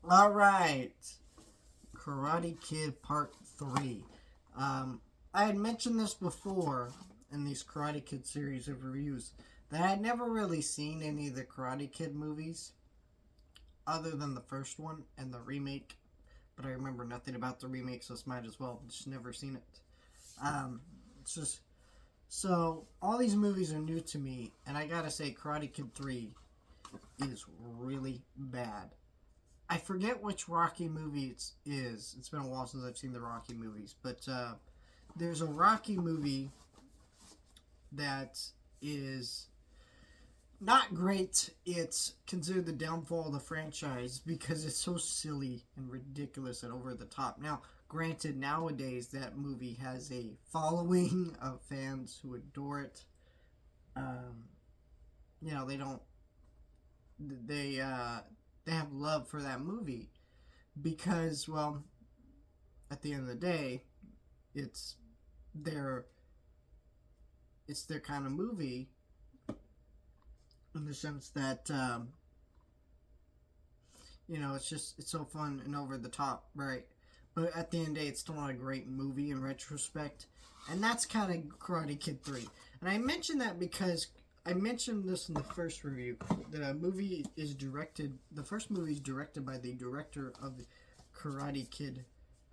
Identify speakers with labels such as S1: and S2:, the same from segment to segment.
S1: All right, Karate Kid Part 3. I had mentioned this before in these Karate Kid series of reviews that I had never really seen any of the Karate Kid movies other than the first one and the remake, but I remember nothing about the remake, so I might as well just never seen it. It's just so all these movies are new to me, and I gotta say, Karate Kid 3 is really bad. I forget which Rocky movie it is. It's been a while since I've seen the Rocky movies, but there's a Rocky movie that is not great. It's considered the downfall of the franchise because it's so silly and ridiculous and over the top. Now, granted, nowadays that movie has a following of fans who adore it. Um, they don't. They have love for that movie because, well, at the end of the day, it's their it's their kind of movie in the sense that it's so fun and over the top, right? But at the end of the day, it's still not a great movie in retrospect, and that's kind of Karate Kid 3. And I mention that because I mentioned this in the first review. The movie is directed. The first movie is directed by the director of the Karate Kid,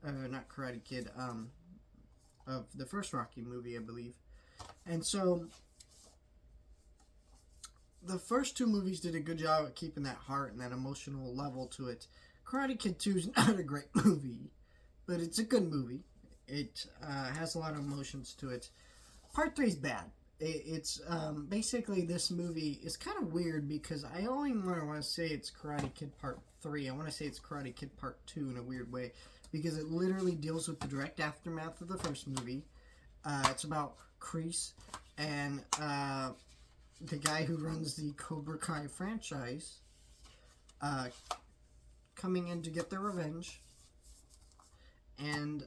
S1: not Karate Kid, of the first Rocky movie, I believe. And so the first two movies did a good job at keeping that heart and that emotional level to it. Karate Kid 2 is not a great movie, but it's a good movie. It has a lot of emotions to it. Part 3 is bad. It's basically this movie is kind of weird because I only want to say it's Karate Kid Part 3. I want to say it's Karate Kid Part 2 in a weird way because it literally deals with the direct aftermath of the first movie. It's about Kreese and the guy who runs the Cobra Kai franchise coming in to get their revenge and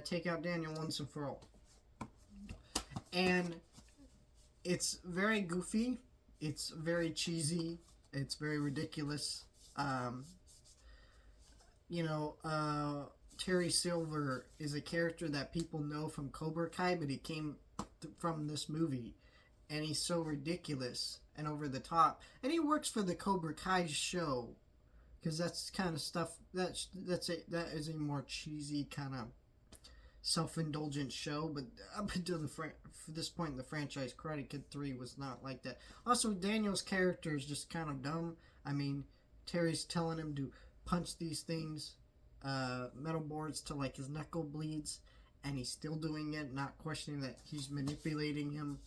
S1: take out Daniel once and for all. And it's very goofy. It's very cheesy. It's very ridiculous. Terry Silver is a character that people know from Cobra Kai, but he came from this movie. And he's so ridiculous and over the top. And he works for the Cobra Kai show. Because that's kind of stuff, that is a more cheesy kind of self-indulgent show, but up until for this point in the franchise, Karate Kid 3 was not like that. Also, Daniel's character is just kind of dumb. I mean, Terry's telling him to punch these things, metal boards, to like his knuckle bleeds, and he's still doing it, not questioning that he's manipulating him.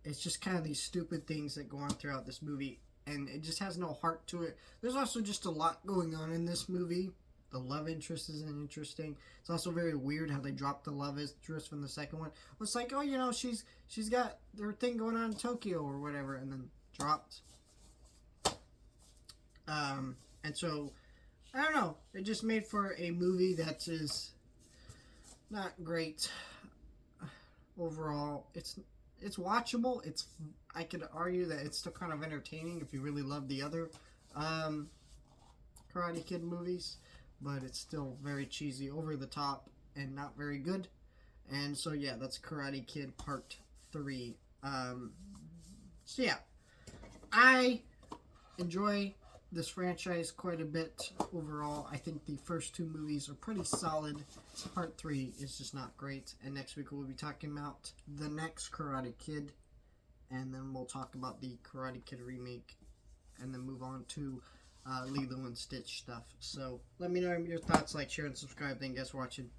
S1: It's just kind of these stupid things that go on throughout this movie, and it just has no heart to it. There's also just a lot going on in this movie. The love interest isn't interesting. It's also very weird how they dropped the love interest from the second one. It's like, oh, she's got their thing going on in Tokyo or whatever, and then dropped. And so I don't know. It just made for a movie that is not great overall. It's watchable. I could argue that it's still kind of entertaining if you really love the other Karate Kid movies, but it's still very cheesy, over the top, and not very good. And so yeah, that's Karate Kid Part 3. So yeah, I enjoy this franchise quite a bit overall. I think the first two movies are pretty solid. Part 3 is just not great. And next week we'll be talking about the next Karate Kid, and then we'll talk about the Karate Kid remake, and then move on to Lilo and Stitch stuff. So let me know your thoughts, like, share, and subscribe. Thank you guys for watching.